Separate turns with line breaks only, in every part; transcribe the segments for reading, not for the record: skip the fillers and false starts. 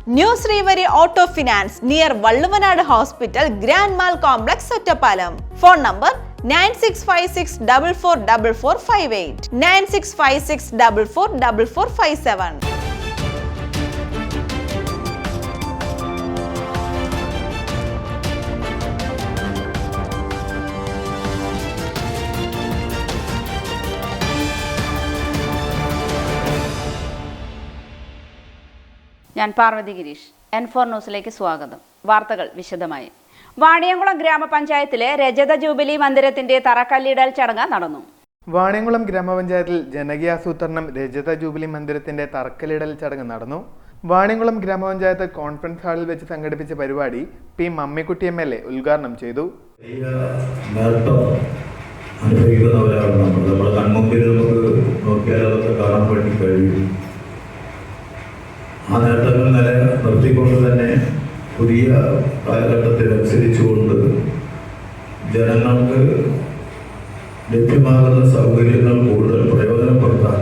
New Srivari Auto Finance near Valluvanadu Hospital, Grand Mall Complex, Sottapalam. Phone number 9656444458, 9656444457.
ഞാൻ Parvathi Girish. N4 ന്യൂസിലേക്ക് സ്വാഗതം. വാർത്തകൾ വിശദമായി. വാണിയംകുളം ഗ്രാമപഞ്ചായത്തിലെ രജത ജൂബിലി മന്ദിരത്തിന്റെ തറക്കല്ലിടൽ ചടങ്ങ് നടന്നു.
വാണിയംകുളം ഗ്രാമപഞ്ചായത്തിൽ ജനകീയാസൂത്രണം രജത ജൂബിലി മന്ദിരത്തിന്റെ തറക്കല്ലിടൽ ചടങ്ങ് നടന്നു. വാണിയംകുളം ഗ്രാമപഞ്ചായത്ത് കോൺഫറൻസ് ഹാളിൽ വെച്ച് സംഘടിപ്പിച്ച പരിപാടി പി മമ്മിക്കുട്ടി MLA ഉദ്ഘാടനം ചെയ്തു.
ആ നേട്ടങ്ങൾ നിർത്തിക്കൊണ്ട് തന്നെ പുതിയ കാലഘട്ടത്തിനനുസരിച്ചുകൊണ്ട് ജനങ്ങൾക്ക് ലഭ്യമാകുന്ന സൗകര്യങ്ങൾ കൂടുതൽ പ്രയോജനപ്പെടുത്താൻ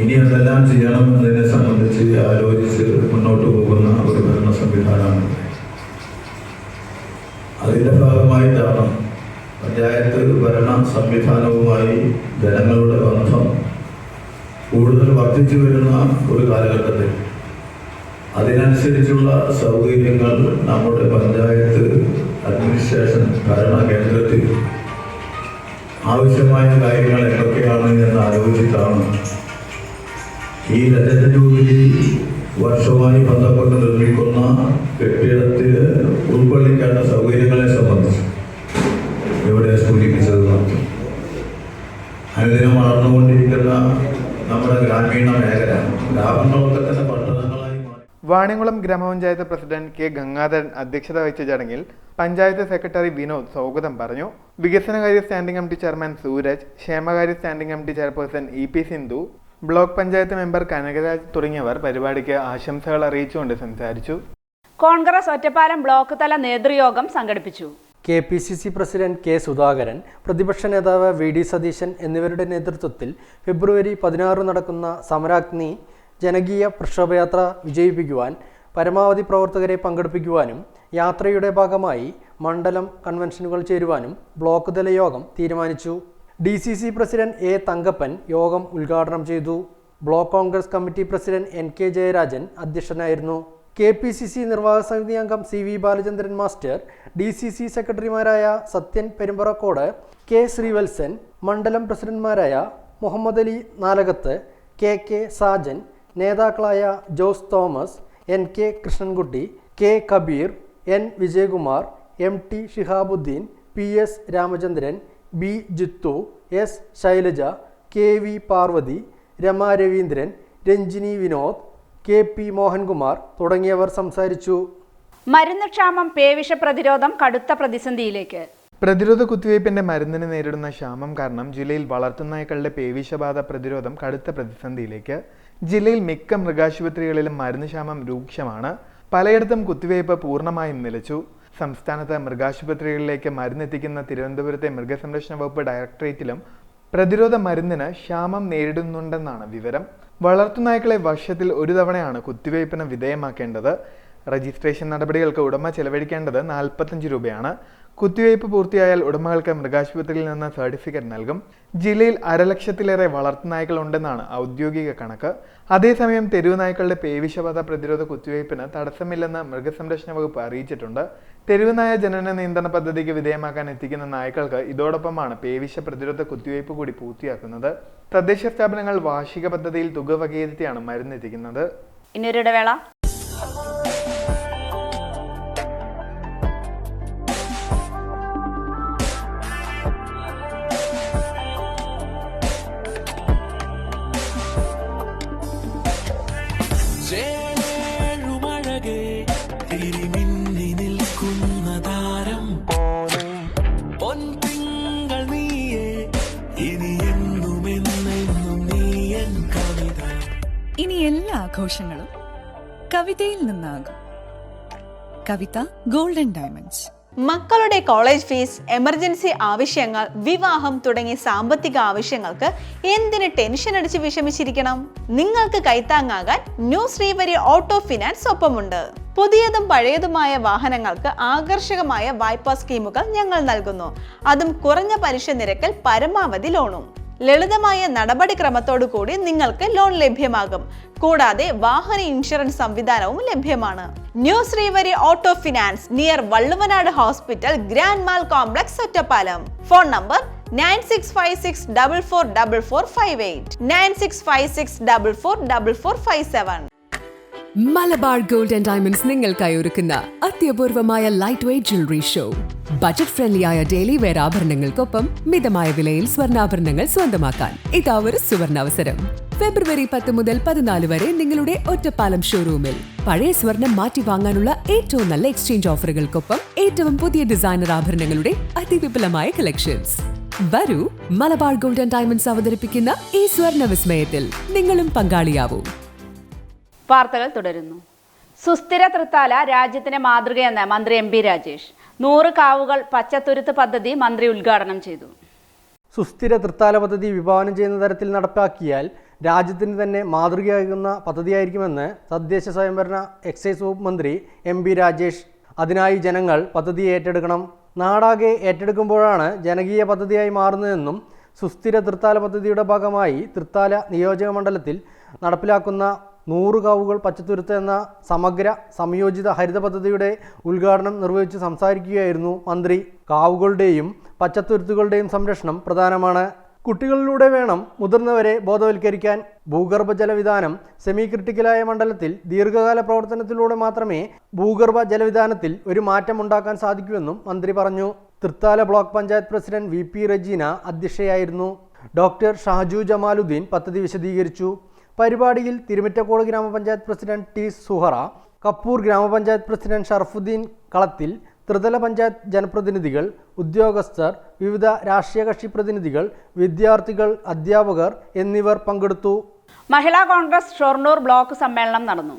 ഇനി എന്തെല്ലാം ചെയ്യണമെന്നതിനെ സംബന്ധിച്ച് ആലോചിച്ച് മുന്നോട്ട് പോകുന്ന ഒരു ഭരണ സംവിധാനമാണ്. അതിൻ്റെ ഭാഗമായിട്ടാണ് പഞ്ചായത്ത് ഭരണ സംവിധാനവുമായി ജനങ്ങളുടെ ബന്ധം കൂടുതൽ വർദ്ധിച്ചു വരുന്ന ഒരു കാലഘട്ടത്തിൽ അതിനനുസരിച്ചുള്ള സൗകര്യങ്ങൾ നമ്മുടെ പഞ്ചായത്ത് അഡ്മിനിസ്ട്രേഷൻ ഭരണ കേന്ദ്രത്തിൽ ആവശ്യമായ കാര്യങ്ങൾ എന്തൊക്കെയാണ് എന്ന് ആലോചിച്ചിട്ടാണ് ഈ രജത ജൂബിലി വർഷവുമായി ബന്ധപ്പെട്ട് നിർമ്മിക്കുന്ന കെട്ടിടത്തിൽ ഉൾക്കൊള്ളിക്കേണ്ട സൗകര്യങ്ങളെ സംബന്ധിച്ച് ഇവിടെ സൂചിപ്പിച്ചത് നമുക്ക് അനുദിനം വളർന്നുകൊണ്ടിരിക്കുന്ന നമ്മുടെ ഗ്രാമീണ മേഖല ഗ്രാമങ്ങളൊക്കെ തന്നെ പട്ടണങ്ങളായി മാറി.
വാണിയംകുളം ഗ്രാമപഞ്ചായത്ത് പ്രസിഡന്റ് കെ ഗംഗാധരൻ അധ്യക്ഷത വഹിച്ച ചടങ്ങിൽ പഞ്ചായത്ത് സെക്രട്ടറി വിനോദ് സ്വാഗതം പറഞ്ഞു. വികസനകാര്യ സ്റ്റാൻഡിംഗ് കമ്മിറ്റി ചെയർമാൻ സൂരജ്, ക്ഷേമകാര്യ standing committee chairperson EP Sindhu, block panchayat member Kanakaraj തുടങ്ങിയവർ പരിപാടിക്ക് ആശംസകൾ അറിയിച്ചുകൊണ്ട് സംസാരിച്ചു.
കോൺഗ്രസ് ഒറ്റപ്പാലം ബ്ലോക്ക് തല നേതൃയോഗം സംഘടിപ്പിച്ചു.
KPCC പ്രസിഡന്റ് K സുധാകരൻ, പ്രതിപക്ഷ നേതാവ് VD സതീശൻ എന്നിവരുടെ നേതൃത്വത്തിൽ ഫെബ്രുവരി 16 നടക്കുന്ന സമരാഗ്നി ജനകീയ പ്രക്ഷോഭയാത്ര വിജയിപ്പിക്കുവാൻ പരമാവധി പ്രവർത്തകരെ പങ്കെടുപ്പിക്കുവാനും യാത്രയുടെ ഭാഗമായി മണ്ഡലം കൺവെൻഷനുകൾ ചേരുവാനും ബ്ലോക്ക് തല യോഗം തീരുമാനിച്ചു. DCC പ്രസിഡന്റ് A തങ്കപ്പൻ യോഗം ഉദ്ഘാടനം ചെയ്തു. Block Congress committee president NK Jayarajan അധ്യക്ഷനായിരുന്നു. KPCC നിർവാഹക സമിതി അംഗം CV ബാലചന്ദ്രൻ മാസ്റ്റർ, DCC സെക്രട്ടറിമാരായ സത്യൻ പെരുമ്പറക്കോട്, K ശ്രീവത്സൻ, മണ്ഡലം പ്രസിഡന്റുമാരായ മുഹമ്മദ് അലി നാലകത്ത്, KK സാജൻ, നേതാക്കളായ Jose Thomas, NK Krishnankutty, K Kabeer, N Vijayakumar, MT Shihabuddeen, PS Ramachandran, B Jithu, S Shailaja, KV Parvathy, Rema Raveendran, Ranjini Vinod, KP Mohankumar തുടങ്ങിയവർ സംസാരിച്ചു.
മരുന്ന് ക്ഷാമം, പേവിഷ പ്രതിരോധം കടുത്ത പ്രതിസന്ധിയിലേക്ക്.
പ്രതിരോധ കുത്തിവയ്പ്പിന്റെ മരുന്നിന് നേരിടുന്ന ക്ഷാമം കാരണം ജില്ലയിൽ വളർത്തുനായ്ക്കളുടെ പേവിഷബാധ പ്രതിരോധം കടുത്ത പ്രതിസന്ധിയിലേക്ക്. ജില്ലയിൽ മിക്ക മൃഗാശുപത്രികളിലും മരുന്ന് ക്ഷാമം രൂക്ഷമാണ്. പലയിടത്തും കുത്തിവയ്പ് പൂർണ്ണമായും നിലച്ചു. സംസ്ഥാനത്ത് മൃഗാശുപത്രികളിലേക്ക് മരുന്നെത്തിക്കുന്ന തിരുവനന്തപുരത്തെ മൃഗസംരക്ഷണ വകുപ്പ് ഡയറക്ടറേറ്റിലും പ്രതിരോധ മരുന്നിന് ക്ഷാമം നേരിടുന്നുണ്ടെന്നാണ് വിവരം. വളർത്തുനായ്ക്കളെ വർഷത്തിൽ ഒരു തവണയാണ് കുത്തിവയ്പ്പിന് വിധേയമാക്കേണ്ടത്. രജിസ്ട്രേഷൻ നടപടികൾക്ക് ഉടമ ചെലവഴിക്കേണ്ടത് 45 രൂപയാണ്. കുത്തിവയ്പ് പൂർത്തിയായാൽ ഉടമകൾക്ക് മൃഗാശുപത്രിയിൽ നിന്ന് സർട്ടിഫിക്കറ്റ് നൽകും. ജില്ലയിൽ 1,00,000-ലേറെ വളർത്തുനായ്ക്കൾ ഉണ്ടെന്നാണ് ഔദ്യോഗിക കണക്ക്. അതേസമയം തെരുവ് നായ്ക്കളുടെ പേവിഷബാധ പ്രതിരോധ കുത്തിവയ്പ്പിന് തടസ്സമില്ലെന്ന് മൃഗസംരക്ഷണ വകുപ്പ് അറിയിച്ചിട്ടുണ്ട്. തെരുവുനായ ജനന നിയന്ത്രണ പദ്ധതിക്ക് വിധേയമാക്കാൻ എത്തിക്കുന്ന നായ്ക്കൾക്ക് ഇതോടൊപ്പമാണ് പേവിഷ പ്രതിരോധ കുത്തിവയ്പ് കൂടി പൂർത്തിയാക്കുന്നത്. തദ്ദേശ സ്ഥാപനങ്ങൾ വാർഷിക പദ്ധതിയിൽ തുക വകയിരുത്തിയാണ് മരുന്നെത്തിക്കുന്നത്.
ഇനിയൊരിടവേള.
ഇനി എല്ലാ ആഘോഷങ്ങളും കവിതയിൽ നിന്നാകും. കവിത ഗോൾഡൻ ഡയമണ്ട്സ്,
മക്കളുടെ കോളേജ് ഫീസ്, എമർജൻസി ആവശ്യങ്ങൾ, വിവാഹം തുടങ്ങിയ സാമ്പത്തിക ആവശ്യങ്ങൾക്ക് എന്തിന് ടെൻഷൻ അടിച്ച് വിഷമിച്ചിരിക്കണം? നിങ്ങൾക്ക് കൈത്താങ്ങാകാൻ ന്യൂ ശ്രീവരി ഓട്ടോ ഫിനാൻസ് ഒപ്പമുണ്ട്. പുതിയതും പഴയതുമായ വാഹനങ്ങൾക്ക് ആകർഷകമായ വായ്പാ സ്കീമുകൾ ഞങ്ങൾ നൽകുന്നു. അതും കുറഞ്ഞ പലിശ നിരക്കിൽ പരമാവധി ലോണും. ലളിതമായ നടപടിക്രമത്തോടു കൂടി നിങ്ങൾക്ക് ലോൺ ലഭ്യമാകും. കൂടാതെ വാഹന ഇൻഷുറൻസ് സംവിധാനവും ലഭ്യമാണ്. New Srivari auto finance near Valluvanad hospital, grand mall complex, Ottapalam. Phone number 9656444458, 9656444457.
Malabar gold and diamonds നിങ്ങൾക്കായി ഒരുക്കുന്ന അത്യപൂർവമായ light weight jewellery show. Budget ഫ്രണ്ട്ലിയായ ഡെയിലി വെയർ ആഭരണങ്ങൾക്കൊപ്പം മിതമായ വിലയിൽ സ്വർണ്ണാഭരണങ്ങൾ സ്വന്തമാക്കാൻ ഇതാ ഒരു സുവർണാവസരം. ഫെബ്രുവരി 10 മുതൽ 14 വരെ നിങ്ങളുടെ ഒറ്റപ്പാലം ഷോറൂമിൽ പഴയ സ്വർണം മാറ്റി വാങ്ങാനുള്ള ഏറ്റവും നല്ല എക്സ്ചേഞ്ച് ഓഫറുകൾക്കൊപ്പം ഏറ്റവും പുതിയ ഡിസൈനർ ആഭരണങ്ങളുടെ അതിവിപുലമായ കളക്ഷൻസ്. വരൂ, മലബാർ ഗോൾഡ് ആൻഡ് ഡയമണ്ട്സ് അവതരിപ്പിക്കുന്ന ഈ സ്വർണ്ണ വിസ്മയത്തിൽ നിങ്ങളും പങ്കാളിയാവൂ.
വാർത്തകൾ തുടരുന്നു. സുസ്ഥിര തൃത്താല രാജ്യത്തിന് മാതൃകയെന്ന് മന്ത്രി MP രാജേഷ്. 100 കാവുകൾ പച്ചത്തുരുത്ത് പദ്ധതി മന്ത്രി ഉദ്ഘാടനം ചെയ്തു.
സുസ്ഥിര തൃത്താല പദ്ധതി വിഭാവനം ചെയ്യുന്ന തരത്തിൽ നടപ്പാക്കിയാൽ രാജ്യത്തിന് തന്നെ മാതൃകയാകുന്ന പദ്ധതിയായിരിക്കുമെന്ന് തദ്ദേശ സ്വയംഭരണ എക്സൈസ് വകുപ്പ് മന്ത്രി MP രാജേഷ്. അതിനായി ജനങ്ങൾ പദ്ധതി ഏറ്റെടുക്കണം. നാടാകെ ഏറ്റെടുക്കുമ്പോഴാണ് ജനകീയ പദ്ധതിയായി മാറുന്നതെന്നും സുസ്ഥിര തൃത്താല പദ്ധതിയുടെ ഭാഗമായി തൃത്താല നിയോജക മണ്ഡലത്തിൽ നടപ്പിലാക്കുന്ന 100 കാവുകൾ പച്ചത്തുരുത്ത് എന്ന സമഗ്ര സംയോജിത ഹരിത പദ്ധതിയുടെ ഉദ്ഘാടനം നിർവഹിച്ച് സംസാരിക്കുകയായിരുന്നു മന്ത്രി. കാവുകളുടെയും പച്ചത്തുരുത്തുകളുടെയും സംരക്ഷണം പ്രധാനമാണ്. കുട്ടികളിലൂടെ വേണം മുതിർന്നവരെ ബോധവൽക്കരിക്കാൻ. ഭൂഗർഭ ജലവിധാനം സെമി ക്രിട്ടിക്കലായ മണ്ഡലത്തിൽ ദീർഘകാല പ്രവർത്തനത്തിലൂടെ മാത്രമേ ഭൂഗർഭ ജലവിധാനത്തിൽ ഒരു മാറ്റം ഉണ്ടാക്കാൻ സാധിക്കൂവെന്നും മന്ത്രി പറഞ്ഞു. Thrithala block panchayat president VP Rajeena അധ്യക്ഷയായിരുന്നു. ഡോക്ടർ ഷാജു ജമാലുദ്ദീൻ പദ്ധതി വിശദീകരിച്ചു. പരിപാടിയിൽ തിരുമിറ്റക്കോട് ഗ്രാമപഞ്ചായത്ത് പ്രസിഡന്റ് T സുഹറ, കപ്പൂർ ഗ്രാമപഞ്ചായത്ത് പ്രസിഡന്റ് ഷർഫുദ്ദീൻ കളത്തിൽ, ത്രിതല പഞ്ചായത്ത് ജനപ്രതിനിധികൾ, ഉദ്യോഗസ്ഥർ, വിവിധ രാഷ്ട്രീയ കക്ഷി പ്രതിനിധികൾ, വിദ്യാർത്ഥികൾ, അധ്യാപകർ എന്നിവർ പങ്കെടുത്തു.
മഹിളാ കോൺഗ്രസ് ഷൊർണൂർ ബ്ലോക്ക് സമ്മേളനം നടന്നു.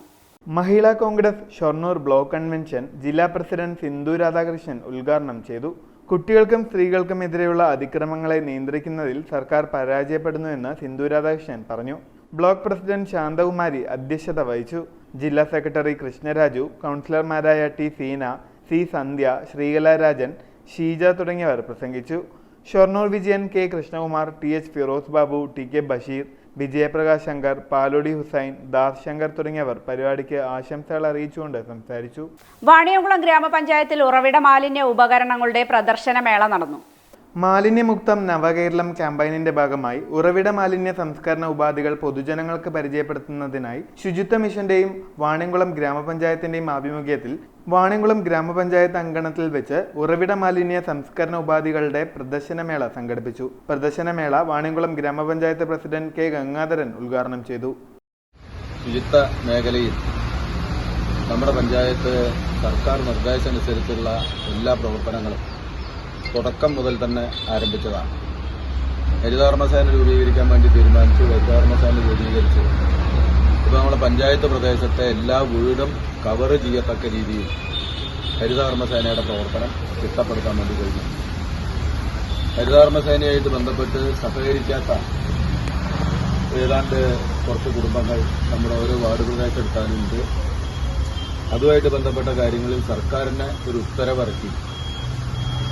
മഹിളാ കോൺഗ്രസ് ഷൊർണൂർ ബ്ലോക്ക് കൺവെൻഷൻ ജില്ലാ പ്രസിഡന്റ് സിന്ധു രാധാകൃഷ്ണൻ ഉദ്ഘാടനം ചെയ്തു. കുട്ടികൾക്കും സ്ത്രീകൾക്കും എതിരെയുള്ള അതിക്രമങ്ങളെ നിയന്ത്രിക്കുന്നതിൽ സർക്കാർ പരാജയപ്പെടുന്നുവെന്ന് സിന്ധു രാധാകൃഷ്ണൻ പറഞ്ഞു. ബ്ലോക്ക് പ്രസിഡന്റ് ശാന്തകുമാരി അധ്യക്ഷത വഹിച്ചു. ജില്ലാ സെക്രട്ടറി കൃഷ്ണരാജു, കൗൺസിലർമാരായ T സീന, C സന്ധ്യ, ശ്രീകല രാജൻ, ഷീജ തുടങ്ങിയവർ പ്രസംഗിച്ചു. Shoranur Vijayan, K Krishnakumar, TH Firoz Babu, TK Basheer, Vijayaprakash Shankar, Palodi Hussain, Das Shankar തുടങ്ങിയവർ പരിപാടിക്ക് ആശംസകൾ അറിയിച്ചുകൊണ്ട് സംസാരിച്ചു.
വാണിയംകുളം ഗ്രാമപഞ്ചായത്തിൽ ഉറവിട മാലിന്യ ഉപകരണങ്ങളുടെ പ്രദർശനമേള നടന്നു.
മാലിന്യമുക്തം നവകേരളം ക്യാമ്പയിനിന്റെ ഭാഗമായി ഉറവിട മാലിന്യ സംസ്കരണ ഉപാധികൾ പൊതുജനങ്ങൾക്ക് പരിചയപ്പെടുത്തുന്നതിനായി ശുചിത്വ മിഷന്റെയും വാണിയംകുളം ഗ്രാമപഞ്ചായത്തിന്റെയും ആഭിമുഖ്യത്തിൽ വാണിയംകുളം ഗ്രാമപഞ്ചായത്ത് അങ്കണത്തിൽ വെച്ച് ഉറവിട മാലിന്യ സംസ്കരണ ഉപാധികളുടെ പ്രദർശനമേള സംഘടിപ്പിച്ചു. പ്രദർശനമേള വാണിയംകുളം ഗ്രാമപഞ്ചായത്ത് പ്രസിഡന്റ് K ഗംഗാധരൻ ഉദ്ഘാടനം ചെയ്തു.
ശുചിത്വ മേഖലയിൽ നമ്മുടെ പഞ്ചായത്ത് സർക്കാർ നിർദ്ദേശമനുസരിച്ചുള്ള എല്ലാ പ്രവർത്തനങ്ങളും തുടക്കം മുതൽ തന്നെ ആരംഭിച്ചതാണ്. ഹരിതകർമ്മസേന രൂപീകരിക്കാൻ വേണ്ടി തീരുമാനിച്ചു. ഹരിതകർമ്മസേന രൂപീകരിച്ചു. ഇപ്പോൾ നമ്മുടെ പഞ്ചായത്ത് പ്രദേശത്തെ എല്ലാ വീടും കവർ ചെയ്യത്തക്ക രീതിയിൽ ഹരിതകർമ്മസേനയുടെ പ്രവർത്തനം ചിട്ടപ്പെടുത്താൻ വേണ്ടി കഴിഞ്ഞു. ഹരിതകർമ്മസേനയായിട്ട് ബന്ധപ്പെട്ട് സഹകരിക്കാത്ത ഏതാണ്ട് കുറച്ച് കുടുംബങ്ങൾ നമ്മുടെ ഓരോ വാർഡ് പ്രദേശത്തെടുത്താനുണ്ട്. അതുമായിട്ട് ബന്ധപ്പെട്ട കാര്യങ്ങളിൽ സർക്കാരിന് ഒരു ഉത്തരവിറക്കി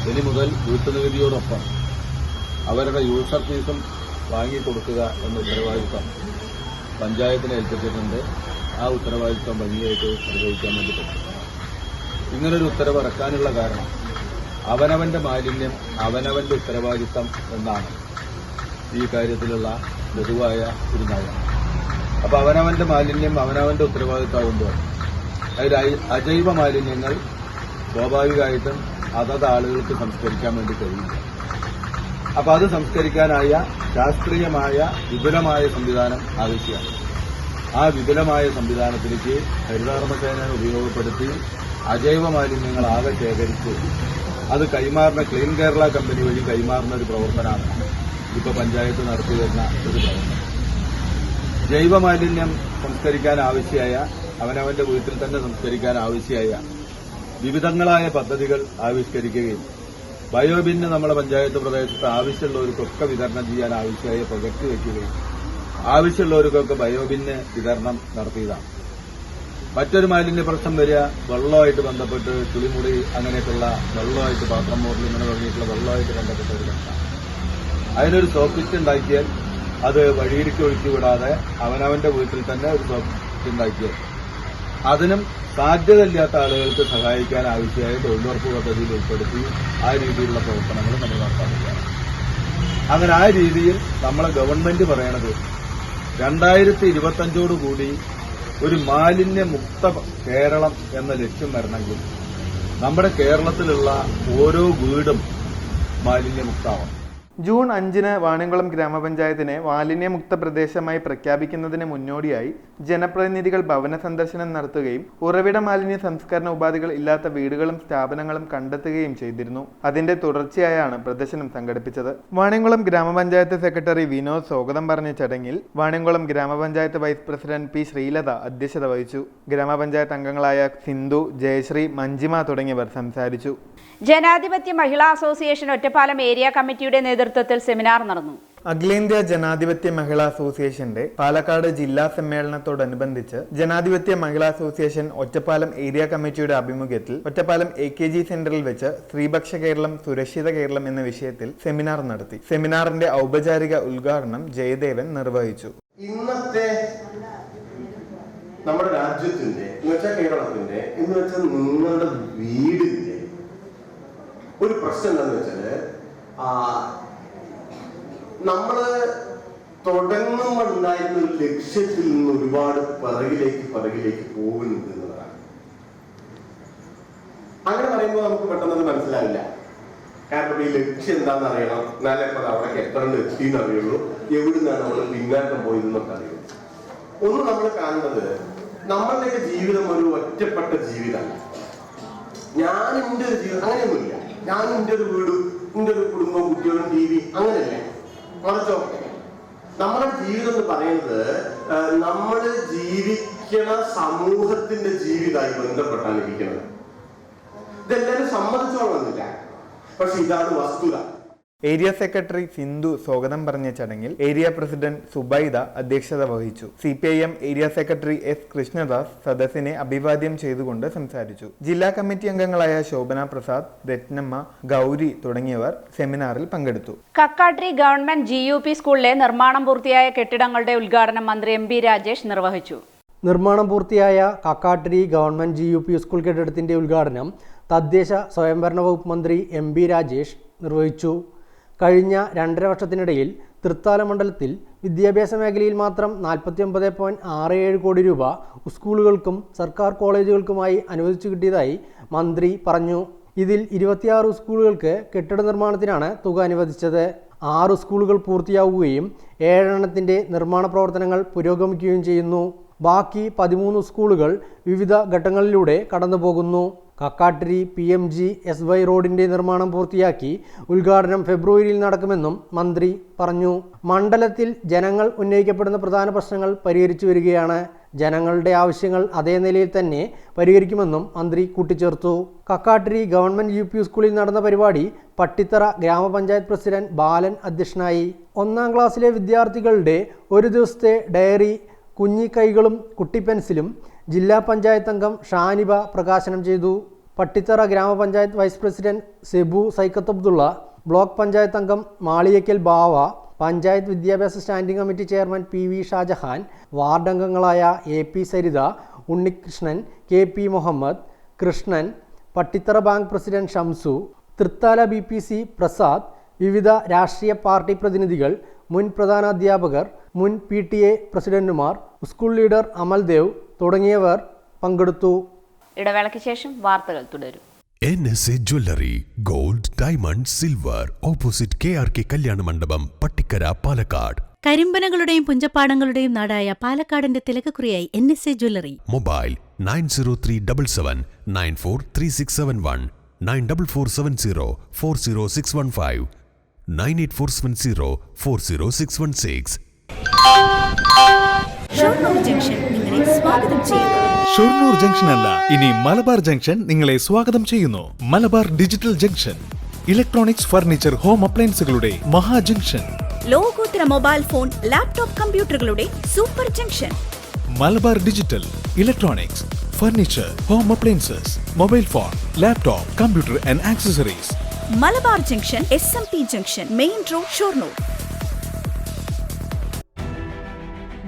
ഇനി മുതൽ വീട്ടുനികുതിയോടൊപ്പം അവരുടെ യൂസർ ഫീസും വാങ്ങിക്കൊടുക്കുക എന്ന ഉത്തരവാദിത്വം പഞ്ചായത്തിനെ ഏൽപ്പിച്ചിട്ടുണ്ട്. ആ ഉത്തരവാദിത്വം ഭംഗിയായിട്ട് നിർവഹിക്കാൻ വേണ്ടി പറ്റും. ഇങ്ങനൊരു ഉത്തരവ് ഇറക്കാനുള്ള കാരണം അവനവന്റെ മാലിന്യം അവനവന്റെ ഉത്തരവാദിത്വം എന്നാണ് ഈ കാര്യത്തിലുള്ള പൊതുവായ ഒരു നയം. അപ്പോൾ അവനവന്റെ മാലിന്യം അവനവന്റെ ഉത്തരവാദിത്വമാകുമ്പോൾ അതിൽ അജൈവ മാലിന്യങ്ങൾ സ്വാഭാവികമായിട്ടും അതത് ആളുകൾക്ക് സംസ്കരിക്കാൻ വേണ്ടി കഴിയില്ല. അപ്പോൾ അത് സംസ്കരിക്കാനായ ശാസ്ത്രീയമായ വിപുലമായ സംവിധാനം ആവശ്യമാണ്. ആ വിപുലമായ സംവിധാനത്തിലേക്ക് ഹരിതകർമ്മസേനയെ ഉപയോഗപ്പെടുത്തി അജൈവ മാലിന്യങ്ങൾ ആകെ ശേഖരിച്ച് അത് കൈമാറുന്ന ക്ലീൻ കേരള കമ്പനി വഴി കൈമാറുന്ന ഒരു പ്രവർത്തനമാണ് ഇപ്പോൾ പഞ്ചായത്ത് നടത്തി വരുന്ന ഒരു പ്രവർത്തനം. ജൈവ മാലിന്യം സംസ്കരിക്കാൻ ആവശ്യമായ അവനവന്റെ വീട്ടിൽ തന്നെ സംസ്കരിക്കാൻ ആവശ്യമായ വിവിധങ്ങളായ പദ്ധതികൾ ആവിഷ്കരിക്കുകയും ബയോബിന് നമ്മുടെ പഞ്ചായത്ത് പ്രദേശത്ത് ആവശ്യമുള്ളവർക്കൊക്കെ വിതരണം ചെയ്യാൻ ആവശ്യമായ പ്രൊജക്ട് വയ്ക്കുകയും ആവശ്യമുള്ളവർക്കൊക്കെ ബയോബിന് വിതരണം നടത്തിയതാണ്. മറ്റൊരു മാലിന്യ പ്രശ്നം വരിക വെള്ളവുമായിട്ട് ബന്ധപ്പെട്ട് ചുളിമുടി അങ്ങനെയൊക്കെയുള്ള വെള്ളമായിട്ട് പാത്രം മോഡൽ ഇങ്ങനെ തുടങ്ങിയിട്ടുള്ള വെള്ളമായിട്ട് ബന്ധപ്പെട്ട ഒരു പ്രശ്നമാണ്. അതിനൊരു സോപ്പിറ്റ് ഉണ്ടാക്കിയാൽ അത് വഴിയിലേക്ക് ഒഴിച്ചു വിടാതെ അവനവന്റെ വീട്ടിൽ തന്നെ ഒരു സോപ്പിറ്റ് ഉണ്ടാക്കിയാൽ അതിനും സാധ്യതയില്ലാത്ത ആളുകൾക്ക് സഹായിക്കാൻ ആവശ്യമായ തൊഴിലുറപ്പ് പദ്ധതിയിൽ ഉൾപ്പെടുത്തി ആ രീതിയിലുള്ള പ്രവർത്തനങ്ങൾ നമ്മൾ നടത്താറുണ്ട്. അങ്ങനെ ആ രീതിയിൽ നമ്മളെ ഗവൺമെന്റ് പറയണത് 2025 ഒരു മാലിന്യമുക്ത കേരളം എന്ന ലക്ഷ്യം വരണമെങ്കിൽ നമ്മുടെ കേരളത്തിലുള്ള ഓരോ വീടും മാലിന്യമുക്തമാവണം.
ജൂൺ 5 വാണിയംകുളം ഗ്രാമപഞ്ചായത്തിനെ മാലിന്യമുക്ത പ്രദേശമായി പ്രഖ്യാപിക്കുന്നതിന് മുന്നോടിയായി ജനപ്രതിനിധികൾ ഭവന സന്ദർശനം നടത്തുകയും ഉറവിട മാലിന്യ സംസ്കരണ ഉപാധികൾ ഇല്ലാത്ത വീടുകളും സ്ഥാപനങ്ങളും കണ്ടെത്തുകയും ചെയ്തിരുന്നു. അതിന്റെ തുടർച്ചയായാണ് പ്രദർശനം സംഘടിപ്പിച്ചത്. വാണിയംകുളം ഗ്രാമപഞ്ചായത്ത് സെക്രട്ടറി വിനോദ് സ്വാഗതം പറഞ്ഞ ചടങ്ങിൽ വാണിയംകുളം ഗ്രാമപഞ്ചായത്ത് വൈസ് പ്രസിഡന്റ് പി ശ്രീലത അധ്യക്ഷത വഹിച്ചു. ഗ്രാമപഞ്ചായത്ത് അംഗങ്ങളായ സിന്ധു, ജയശ്രീ, മഞ്ജിമ തുടങ്ങിയവർ സംസാരിച്ചു.
ജനാധിപത്യ മഹിളാ അസോസിയേഷൻ ഒറ്റപ്പാലം ഏരിയ കമ്മിറ്റിയുടെ നേതൃത്വത്തിൽ സെമിനാർ നടന്നു.
അഖിലേന്ത്യാ ജനാധിപത്യ മഹിളാ അസോസിയേഷന്റെ പാലക്കാട് ജില്ലാ സമ്മേളനത്തോടനുബന്ധിച്ച് ജനാധിപത്യ മഹിളാ അസോസിയേഷൻ ഒറ്റപ്പാലം ഏരിയ കമ്മിറ്റിയുടെ ആഭിമുഖ്യത്തിൽ ഒറ്റപ്പാലം AKG സെന്ററിൽ വെച്ച് സ്ത്രീപക്ഷ കേരളം സുരക്ഷിത കേരളം എന്ന വിഷയത്തിൽ സെമിനാർ നടത്തി. സെമിനാറിന്റെ ഔപചാരിക ഉദ്ഘാടനം ജയദേവൻ നിർവഹിച്ചു.
ഇന്നത്തെ നമ്മുടെ രാജ്യത്തിന്റെ കേരളത്തിന്റെ നിങ്ങളുടെ വീടിന്റെ ഒരു പ്രശ്നം എന്താണെന്ന് വെച്ചാല് നമ്മള് തുടങ്ങുമ്പോൾ ഉണ്ടായിരുന്ന ഒരു ലക്ഷ്യത്തിൽ നിന്ന് ഒരുപാട് പിറകിലേക്ക് പോകുന്നുണ്ട് എന്നുള്ളതാണ്. അങ്ങനെ പറയുമ്പോൾ നമുക്ക് പെട്ടെന്ന് മനസ്സിലാവില്ല. കാരണം ഈ ലക്ഷ്യം എന്താണെന്ന് അറിയണം, എന്നാലേ അവിടെ എത്ര എത്തിയെന്ന് അറിയുള്ളൂ, എവിടുന്നാണ് നമ്മൾ പിന്നാക്കം പോയതെന്നൊക്കെ അറിയുള്ളൂ. ഒന്ന് നമ്മൾ കാണുന്നത് നമ്മളുടെയൊക്കെ ജീവിതം ഒരു ഒറ്റപ്പെട്ട ജീവിതമാണ്. ഞാൻ എൻ്റെ ഒരു ജീവിതം അങ്ങനെയൊന്നുമില്ല. ഞാൻ എൻ്റെ ഒരു വീടും എൻ്റെ ഒരു കുടുംബവും കുട്ടികളും TV അങ്ങനെയല്ലേ. മറിച്ചോ നമ്മുടെ ജീവിതം എന്ന് പറയുന്നത് നമ്മൾ ജീവിക്കണ സമൂഹത്തിന്റെ ജീവിതമായി ബന്ധപ്പെട്ടാണ് ഇരിക്കുന്നത്. ഇതെല്ലാവരും സമ്മതിച്ചോളന്നില്ല, പക്ഷെ ഇതാണ് വസ്തുത.
ഏരിയ സെക്രട്ടറി സിന്ധു സ്വാഗതം പറഞ്ഞ ചടങ്ങിൽ ഏരിയ പ്രസിഡന്റ് സുബൈദ അധ്യക്ഷത വഹിച്ചു. CPIM area secretary S Krishnadas സദസ്സിനെ അഭിവാദ്യം ചെയ്തുകൊണ്ട് സംസാരിച്ചു. ജില്ലാ കമ്മിറ്റി അംഗങ്ങളായ ശോഭന പ്രസാദ്, രത്നമ്മ, ഗൗരി തുടങ്ങിയവർ സെമിനാറിൽ പങ്കെടുത്തു.
കക്കാട്രി ഗവൺമെന്റ് GUP സ്കൂളിലെ നിർമ്മാണം പൂർത്തിയായ കെട്ടിടങ്ങളുടെ ഉദ്ഘാടനം മന്ത്രി MB രാജേഷ് നിർവഹിച്ചു.
നിർമ്മാണം പൂർത്തിയായ കക്കാട്രി ഗവൺമെന്റ് GUP സ്കൂൾ കെട്ടിടത്തിന്റെ ഉദ്ഘാടനം തദ്ദേശ സ്വയംഭരണ വകുപ്പ് മന്ത്രി MB രാജേഷ് നിർവഹിച്ചു. കഴിഞ്ഞ 2.5 വർഷത്തിനിടയിൽ തൃത്താല മണ്ഡലത്തിൽ വിദ്യാഭ്യാസ മേഖലയിൽ മാത്രം 49.67 കോടി രൂപ സ്കൂളുകൾക്കും സർക്കാർ കോളേജുകൾക്കുമായി അനുവദിച്ചു കിട്ടിയതായി മന്ത്രി പറഞ്ഞു. ഇതിൽ 26 സ്കൂളുകൾക്ക് കെട്ടിട നിർമ്മാണത്തിനാണ് തുക അനുവദിച്ചത്. 6 സ്കൂളുകൾ പൂർത്തിയാവുകയും 7 എണ്ണത്തിന്റെ നിർമ്മാണ പ്രവർത്തനങ്ങൾ പുരോഗമിക്കുകയും ചെയ്യുന്നു. ബാക്കി 13 സ്കൂളുകൾ വിവിധ ഘട്ടങ്ങളിലൂടെ കടന്നുപോകുന്നു. കക്കാട്രി PMGSY റോഡിന്റെ നിർമ്മാണം പൂർത്തിയാക്കി ഉദ്ഘാടനം ഫെബ്രുവരിയിൽ നടക്കുമെന്നും മന്ത്രി പറഞ്ഞു. മണ്ഡലത്തിൽ ജനങ്ങൾ ഉന്നയിക്കപ്പെടുന്ന പ്രധാന പ്രശ്നങ്ങൾ പരിഹരിച്ചു വരികയാണ്. ജനങ്ങളുടെ ആവശ്യങ്ങൾ അതേ നിലയിൽ തന്നെ പരിഹരിക്കുമെന്നും മന്ത്രി കൂട്ടിച്ചേർത്തു. കക്കാട്രി ഗവൺമെന്റ് UP സ്കൂളിൽ നടന്ന പരിപാടി പട്ടിത്തറ ഗ്രാമപഞ്ചായത്ത് പ്രസിഡന്റ് ബാലൻ അധ്യക്ഷനായി. 1ാം ക്ലാസ്സിലെ വിദ്യാർത്ഥികളുടെ ഒരു ദിവസത്തെ ഡയറി, കുഞ്ഞിക്കൈകളും കുട്ടിപ്പെൻസിലും ജില്ലാ പഞ്ചായത്ത് അംഗം ഷാനിബ പ്രകാശനം ചെയ്തു. പട്ടിത്തറ ഗ്രാമപഞ്ചായത്ത് vice president Sebu Saikath Abdulla, block panchayat അംഗം മാളിയക്കൽ ബാവ, പഞ്ചായത്ത് വിദ്യാഭ്യാസ standing committee chairman PV Shajahan, ward അംഗങ്ങളായ AP Saritha, Unnikrishnan, KP Muhammad, Krishnan, Pattithara bank president Shamsu, Thrithala BPC Prasad, വിവിധ രാഷ്ട്രീയ പാർട്ടി പ്രതിനിധികൾ, മുൻ പ്രധാനാധ്യാപകർ, മുൻ PTA പ്രസിഡന്റുമാർ, സ്കൂൾ ലീഡർ അമൽദേവ് തുടങ്ങിയവർ പങ്കെടുത്തു.
ഇടവേളയ്ക്ക് ശേഷം വാർത്തകൾ തുടരും.
NSA jewellery, gold, diamond, silver, opposite KRK കല്യാണ മണ്ഡപം, പട്ടിക്കര, പാലക്കാട്.
കരിമ്പനകളുടെയും പുഞ്ചപ്പാടങ്ങളുടെയും നാടായ പാലക്കാടിന്റെ തിലകക്കുറിയായി NSA jewellery.
Mobile 90377 943671 94470 40615 98470 40616.
Shoranur junction നിങ്ങളെ സ്വാഗതം ചെയ്യുന്നു.
ഷൊർണൂർ ജംഗ്ഷൻ അല്ല, ഇനി മലബാർ ജംഗ്ഷൻ നിങ്ങളെ സ്വാഗതം ചെയ്യുന്നു. Malabar digital junction, electronics, furniture, home അപ്ലയൻസുകളുടെ മഹാ ജംഗ്ഷൻ.
ലോകോത്തര മൊബൈൽ ഫോൺ, ലാപ്ടോപ്പ്, കമ്പ്യൂട്ടറുകളുടെ super junction.
Malabar digital, electronics, furniture, home appliances, mobile phone, laptop, computer and accessories.
Malabar junction, SMP junction, main road, Shoranur.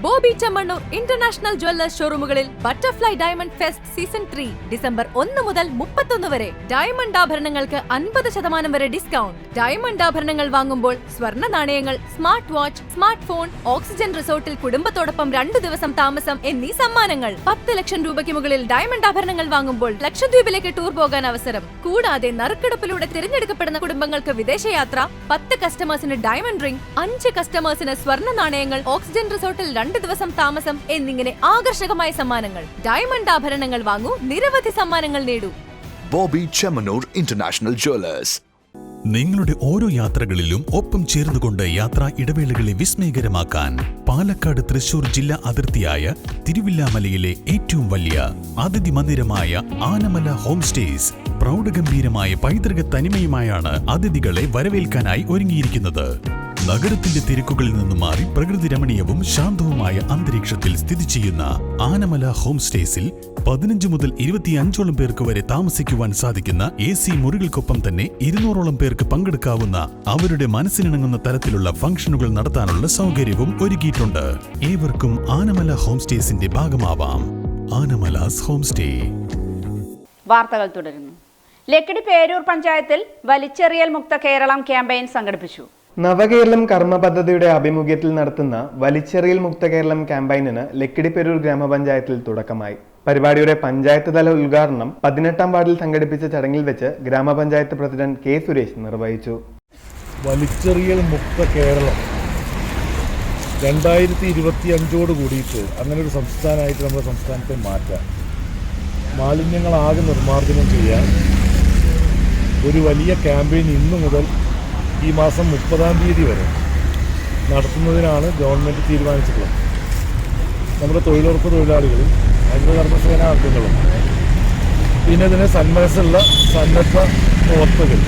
Bobby Chemmanur international jewellers ഷോറൂമുകളിൽ butterfly diamond fest season 3 December 1 മുതൽ 31 വരെ. Diamond ആഭരണങ്ങൾക്ക് 50% വരെ discount. Diamond ആഭരണങ്ങൾ വാങ്ങുമ്പോൾ സ്വർണ്ണ നാണയങ്ങൾ, smart watch, smart phone, oxygen റിസോർട്ടിൽ കുടുംബത്തോടൊപ്പം 2 ദിവസം താമസം എന്നീ സമ്മാനങ്ങൾ. 10 ലക്ഷം രൂപയ്ക്ക് മുകളിൽ ഡയമണ്ട് ആഭരണങ്ങൾ വാങ്ങുമ്പോൾ ലക്ഷദ്വീപിലേക്ക് ടൂർ പോകാൻ അവസരം. കൂടാതെ നറുക്കെടുപ്പിലൂടെ തിരഞ്ഞെടുക്കപ്പെടുന്ന കുടുംബങ്ങൾക്ക് വിദേശയാത്ര, 10 കസ്റ്റമേഴ്സിന് ഡയമണ്ട് റിംഗ്, 5 കസ്റ്റമേഴ്സിന് സ്വർണ്ണ നാണയങ്ങൾ, ഓക്സിജൻ റിസോർട്ടിൽ 2 ദിവസം താമസം എന്നിങ്ങനെ ആകർഷകമായ സമ്മാനങ്ങൾ. ഡയമണ്ട് ആഭരണങ്ങൾ വാങ്ങൂ, നിരവധി സമ്മാനങ്ങൾ നേടൂ.
Bobby Chemmanur international Jewellers.
നിങ്ങളുടെ ഓരോ യാത്രകളിലും ഒപ്പം ചേർന്നുകൊണ്ട് യാത്രാ ഇടവേളകളെ വിസ്മയകരമാക്കാൻ പാലക്കാട് തൃശൂർ ജില്ലാ അതിർത്തിയായ തിരുവില്ലാമലയിലെ ഏറ്റവും വലിയ അതിഥി മന്ദിരമായ ആനമല ഹോം സ്റ്റേസ് പ്രൗഢഗംഭീരമായ പൈതൃക തനിമയുമായാണ് അതിഥികളെ വരവേൽക്കാനായി ഒരുങ്ങിയിരിക്കുന്നത്. നഗരത്തിന്റെ തിരക്കുകളിൽ നിന്നും മാറി പ്രകൃതി രമണീയവും ശാന്തവുമായ അന്തരീക്ഷത്തിൽ സ്ഥിതി ചെയ്യുന്ന ആനമല ഹോം സ്റ്റേസിൽ 15 മുതൽ 25ഓളം പേർക്ക് വരെ താമസിക്കുവാൻ സാധിക്കുന്ന AC മുറികൾക്കൊപ്പം തന്നെ 200ഓളം പേർക്ക് പങ്കെടുക്കാവുന്ന അവരുടെ മനസ്സിനിണങ്ങുന്ന തരത്തിലുള്ള ഫംഗ്ഷനുകൾ നടത്താനുള്ള സൗകര്യവും ഒരുക്കിയിട്ടുണ്ട്. ഏവർക്കും ആനമല ഹോം സ്റ്റേസിന്റെ ഭാഗമാവാം. Anamalas home stay.
വാർത്തകൾ തുടരുന്നു. ലക്കിടി പേരൂർ പഞ്ചായത്തിൽ വലിച്ചെറിയൽ മുക്ത കേരളം ക്യാമ്പയിൻ സംഘടിപ്പിച്ചു.
നവകേരളം കർമ്മ പദ്ധതിയുടെ ആഭിമുഖ്യത്തിൽ നടത്തുന്ന വലിച്ചെറിയൽ മുക്ത കേരളം ക്യാമ്പയിനിന് ലക്കിടിപ്പെരൂർ ഗ്രാമപഞ്ചായത്തിൽ തുടക്കമായി. പരിപാടിയുടെ പഞ്ചായത്ത് തല ഉദ്ഘാടനം 18ാം വാർഡിൽ സംഘടിപ്പിച്ച ചടങ്ങിൽ വെച്ച് ഗ്രാമപഞ്ചായത്ത് പ്രസിഡന്റ് K. സുരേഷ് നിർവഹിച്ചു.
വലിച്ചെറിയൽ മുക്ത കേരളം 2025 കൂടിയിട്ട് അങ്ങനെ ഒരു സംസ്ഥാനമായിട്ട് നമ്മുടെ സംസ്ഥാനത്തെ മാറ്റാം. മാലിന്യങ്ങളാകെ നിർമ്മാർജ്ജനം ചെയ്യാൻ ഒരു വലിയ ക്യാമ്പയിൻ ഇന്നു മുതൽ ഈ മാസം 30-ാം തീയതി വരെ നടത്തുന്നതിനാണ് ഗവൺമെൻറ് തീരുമാനിച്ചിട്ടുള്ളത്. നമ്മുടെ തൊഴിലുറപ്പ് തൊഴിലാളികളും ഹരിതകർമ്മസേന അംഗങ്ങളും പിന്നെ ഇതിന് സന്മനസ്സുള്ള സന്നദ്ധ പ്രവർത്തകർ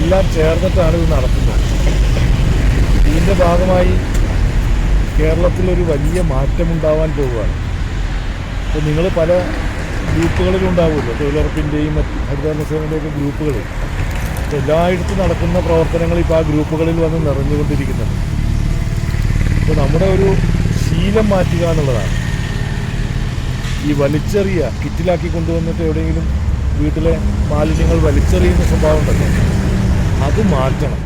എല്ലാം ചേർന്നിട്ടാണ് ഇത് നടത്തുന്നത്. ഇതിൻ്റെ ഭാഗമായി കേരളത്തിലൊരു വലിയ മാറ്റമുണ്ടാവാൻ പോവുകയാണ്. അപ്പോൾ നിങ്ങൾ പല ഗ്രൂപ്പുകളിലുണ്ടാവുമല്ലോ, തൊഴിലുറപ്പിൻ്റെയും ഹരിതകർമ്മസേനയുടെയൊക്കെ ഗ്രൂപ്പുകളിൽ. എല്ലായിടത്തും നടക്കുന്ന പ്രവർത്തനങ്ങൾ ഇപ്പോൾ ആ ഗ്രൂപ്പുകളിൽ വന്ന് നിറഞ്ഞുകൊണ്ടിരിക്കുന്നുണ്ട്. അപ്പോൾ നമ്മുടെ ഒരു ശീലം മാറ്റുക എന്നുള്ളതാണ്. ഈ വലിച്ചെറിയ കിറ്റിലാക്കി കൊണ്ടുവന്നിട്ട് എവിടെയെങ്കിലും വീട്ടിലെ മാലിന്യങ്ങൾ വലിച്ചെറിയുന്ന സ്വഭാവം ഉണ്ടല്ലോ, അത് മാറ്റണം.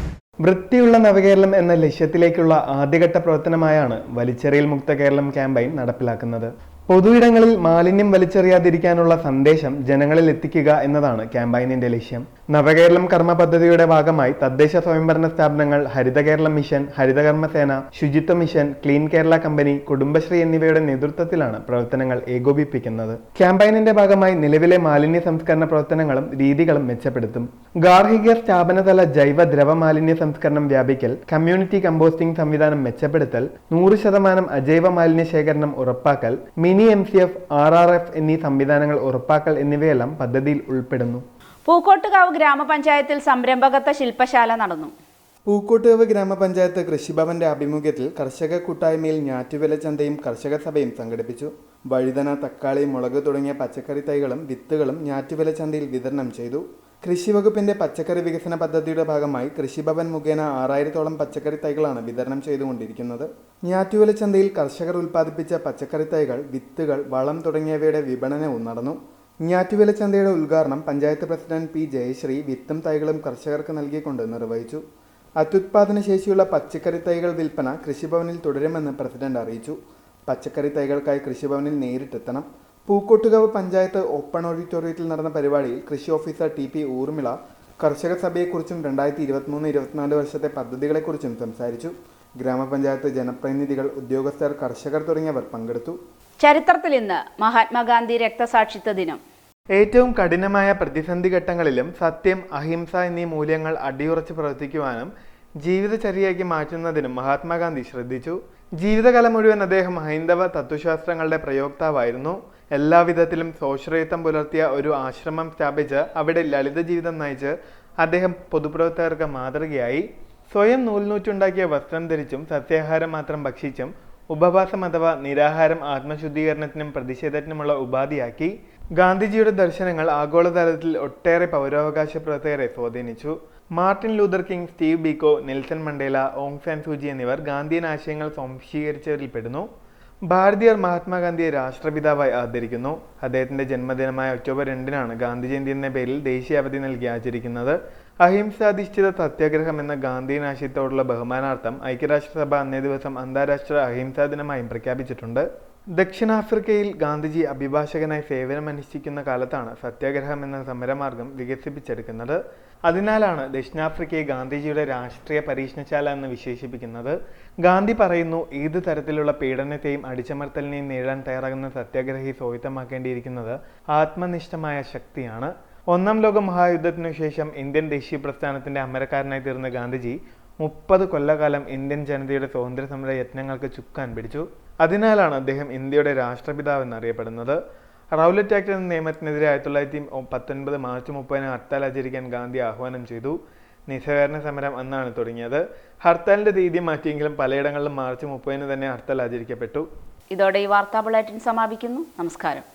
വൃത്തിയുള്ള നവകേരളം എന്ന ലക്ഷ്യത്തിലേക്കുള്ള ആദ്യഘട്ട പ്രവർത്തനമായാണ് വലിച്ചെറിയൽ മുക്ത കേരളം ക്യാമ്പയിൻ നടപ്പിലാക്കുന്നത്. പൊതുയിടങ്ങളിൽ മാലിന്യം വലിച്ചെറിയാതിരിക്കാനുള്ള സന്ദേശം ജനങ്ങളിൽ എത്തിക്കുക എന്നതാണ് ക്യാമ്പയിനിന്റെ ലക്ഷ്യം. നവകേരളം കർമ്മ പദ്ധതിയുടെ ഭാഗമായി തദ്ദേശ സ്വയംഭരണ സ്ഥാപനങ്ങൾ, ഹരിത കേരളം മിഷൻ, ഹരിതകർമ്മസേന, ശുചിത്വ mission, clean Kerala company, Kudumbashree എന്നിവയുടെ നേതൃത്വത്തിലാണ് പ്രവർത്തനങ്ങൾ ഏകോപിപ്പിക്കുന്നത്. ക്യാമ്പയിനിന്റെ ഭാഗമായി നിലവിലെ മാലിന്യ സംസ്കരണ പ്രവർത്തനങ്ങളും രീതികളും മെച്ചപ്പെടുത്തും. ഗാർഹിക സ്ഥാപനതല ജൈവ ദ്രവ മാലിന്യ സംസ്കരണം വ്യാപിക്കൽ, കമ്മ്യൂണിറ്റി കമ്പോസ്റ്റിംഗ് സംവിധാനം മെച്ചപ്പെടുത്തൽ, 100% അജൈവ മാലിന്യ ശേഖരണം ഉറപ്പാക്കൽ, മിനി MCF, RRF എന്നീ സംവിധാനങ്ങൾ ഉറപ്പാക്കൽ എന്നിവയെല്ലാം പദ്ധതിയിൽ ഉൾപ്പെടുന്നു.
പൂക്കോട്ടുകാവ് ഗ്രാമപഞ്ചായത്തിൽ സംരംഭകത്വ ശില്പശാല നടന്നു.
പൂക്കോട്ടുകാവ് ഗ്രാമപഞ്ചായത്ത് കൃഷിഭവന്റെ ആഭിമുഖ്യത്തിൽ കർഷക കൂട്ടായ്മയിൽ ഞാറ്റുവേല ചന്തയും കർഷക സഭയും സംഘടിപ്പിച്ചു. വഴുതന, തക്കാളി, മുളക് തുടങ്ങിയ പച്ചക്കറി തൈകളും വിത്തുകളും ഞാറ്റുവേല ചന്തയിൽ വിതരണം ചെയ്തു. കൃഷിവകുപ്പിന്റെ പച്ചക്കറി വികസന പദ്ധതിയുടെ ഭാഗമായി കൃഷിഭവൻ മുഖേന 6000ഓളം പച്ചക്കറി തൈകളാണ് വിതരണം ചെയ്തുകൊണ്ടിരിക്കുന്നത്. ഞാറ്റുവേല ചന്തയിൽ കർഷകർ ഉൽപ്പാദിപ്പിച്ച പച്ചക്കറി തൈകൾ, വിത്തുകൾ, വളം തുടങ്ങിയവയുടെ വിപണനവും നടന്നു. ഞാറ്റുവേല ചന്തയുടെ ഉദ്ഘാടനം പഞ്ചായത്ത് പ്രസിഡന്റ് P. ജയശ്രീ വിത്തും തൈകളും കർഷകർക്ക് നൽകിക്കൊണ്ട് നിർവഹിച്ചു. അത്യുത്പാദന ശേഷിയുള്ള പച്ചക്കറി തൈകൾ വിൽപ്പന കൃഷിഭവനിൽ തുടരുമെന്ന് പ്രസിഡന്റ് അറിയിച്ചു. പച്ചക്കറി തൈകൾക്കായി കൃഷിഭവനിൽ നേരിട്ടെത്തണം. പൂക്കോട്ടുകാവ് പഞ്ചായത്ത് ഓപ്പൺ ഓഡിറ്റോറിയത്തിൽ നടന്ന പരിപാടിയിൽ കൃഷി ഓഫീസർ TP ഊർമിള കർഷക സഭയെക്കുറിച്ചും 2023-24 വർഷത്തെ പദ്ധതികളെക്കുറിച്ചും സംസാരിച്ചു. ഗ്രാമപഞ്ചായത്ത് ജനപ്രതിനിധികൾ, ഉദ്യോഗസ്ഥർ, കർഷകർ തുടങ്ങിയവർ പങ്കെടുത്തു.
ചരിത്രത്തിൽ ഇന്ന് മഹാത്മാഗാന്ധി രക്തസാക്ഷിത്വ ദിനം.
ഏറ്റവും കഠിനമായ പ്രതിസന്ധി ഘട്ടങ്ങളിലും സത്യം, അഹിംസ എന്നീ മൂല്യങ്ങൾ അടിയുറച്ച് പ്രവർത്തിക്കുവാനും ജീവിതചര്യയാക്കി മാറ്റുന്നതിനും മഹാത്മാഗാന്ധി ശ്രദ്ധിച്ചു. ജീവിതകാലം മുഴുവൻ അദ്ദേഹം ഹൈന്ദവ തത്വശാസ്ത്രങ്ങളുടെ പ്രയോക്താവായിരുന്നു. എല്ലാവിധത്തിലും സ്വാശ്രയത്വം പുലർത്തിയ ഒരു ആശ്രമം സ്ഥാപിച്ച് അവിടെ ലളിത ജീവിതം നയിച്ച് അദ്ദേഹം പൊതുപ്രവർത്തകർക്ക് മാതൃകയായി. സ്വയം നൂൽനൂറ്റുണ്ടാക്കിയ വസ്ത്രം ധരിച്ചും സസ്യാഹാരം മാത്രം ഭക്ഷിച്ചും ഉപവാസം അഥവാ നിരാഹാരം ആത്മശുദ്ധീകരണത്തിനും പ്രതിഷേധത്തിനുമുള്ള ഉപാധിയാക്കി. ഗാന്ധിജിയുടെ ദർശനങ്ങൾ ആഗോളതലത്തിൽ ഒട്ടേറെ പൗരാവകാശ പ്രവർത്തകരെ സ്വാധീനിച്ചു. Martin Luther King, Steve Biko, Nelson Mandela, Aung San Suu Kyi എന്നിവർ ഗാന്ധിയൻ ആശയങ്ങൾ സ്വാംശീകരിച്ചവരിൽ പെടുന്നു. ഭാരതീയർ മഹാത്മാഗാന്ധിയെ രാഷ്ട്രപിതാവായി ആദരിക്കുന്നു. അദ്ദേഹത്തിന്റെ ജന്മദിനമായ ഒക്ടോബർ 2-നാണ് ഗാന്ധി ജയന്തി എന്ന പേരിൽ ദേശീയ അവധി നൽകി ആചരിക്കുന്നത്. അഹിംസാധിഷ്ഠിത സത്യാഗ്രഹം എന്ന ഗാന്ധിയൻ ആശയത്തോടുള്ള ബഹുമാനാർത്ഥം ഐക്യരാഷ്ട്രസഭ അന്നേ ദിവസം അന്താരാഷ്ട്ര അഹിംസാ ദിനമായും പ്രഖ്യാപിച്ചിട്ടുണ്ട്. ദക്ഷിണാഫ്രിക്കയിൽ ഗാന്ധിജി അഭിഭാഷകനായി സേവനമനുഷ്ഠിക്കുന്ന കാലത്താണ് സത്യാഗ്രഹം എന്ന സമരമാർഗം വികസിപ്പിച്ചെടുക്കുന്നത്. അതിനാലാണ് ദക്ഷിണാഫ്രിക്കയെ ഗാന്ധിജിയുടെ രാഷ്ട്രീയ പരീക്ഷണശാല എന്ന് വിശേഷിപ്പിക്കുന്നത്. ഗാന്ധി പറയുന്നു, ഏത് തരത്തിലുള്ള പീഡനത്തെയും അടിച്ചമർത്തലിനെയും നേരിടാൻ തയ്യാറാകുന്ന സത്യാഗ്രഹി സ്വായത്തമാക്കേണ്ടിയിരിക്കുന്നത് ആത്മനിഷ്ഠമായ ശക്തിയാണ്. ഒന്നാം ലോക മഹായുദ്ധത്തിനു ശേഷം ഇന്ത്യൻ ദേശീയ പ്രസ്ഥാനത്തിന്റെ അമരക്കാരനായി തീർന്ന ഗാന്ധിജി 30 കൊല്ലക്കാലം ഇന്ത്യൻ ജനതയുടെ സ്വാതന്ത്ര്യ സമര യത്നങ്ങൾക്ക് ചുക്കാൻ പിടിച്ചു. അതിനാലാണ് അദ്ദേഹം ഇന്ത്യയുടെ രാഷ്ട്രപിതാവ് എന്നറിയപ്പെടുന്നത്. റൗലറ്റ് ആക്ട് എന്ന നിയമത്തിനെതിരെ 1919 മാർച്ച് 30 ഹർത്താൽ ആചരിക്കാൻ ഗാന്ധി ആഹ്വാനം ചെയ്തു. നിസ്സഹകരണ സമരം അന്നാണ് തുടങ്ങിയത്. ഹർത്താലിന്റെ തീയതി മാറ്റിയെങ്കിലും പലയിടങ്ങളിലും മാർച്ച് 30 തന്നെ ഹർത്താൽ ആചരിക്കപ്പെട്ടു.
ഇതോടെ ഈ വാർത്താ ബുള്ളറ്റിൻ സമാപിക്കുന്നു. നമസ്കാരം.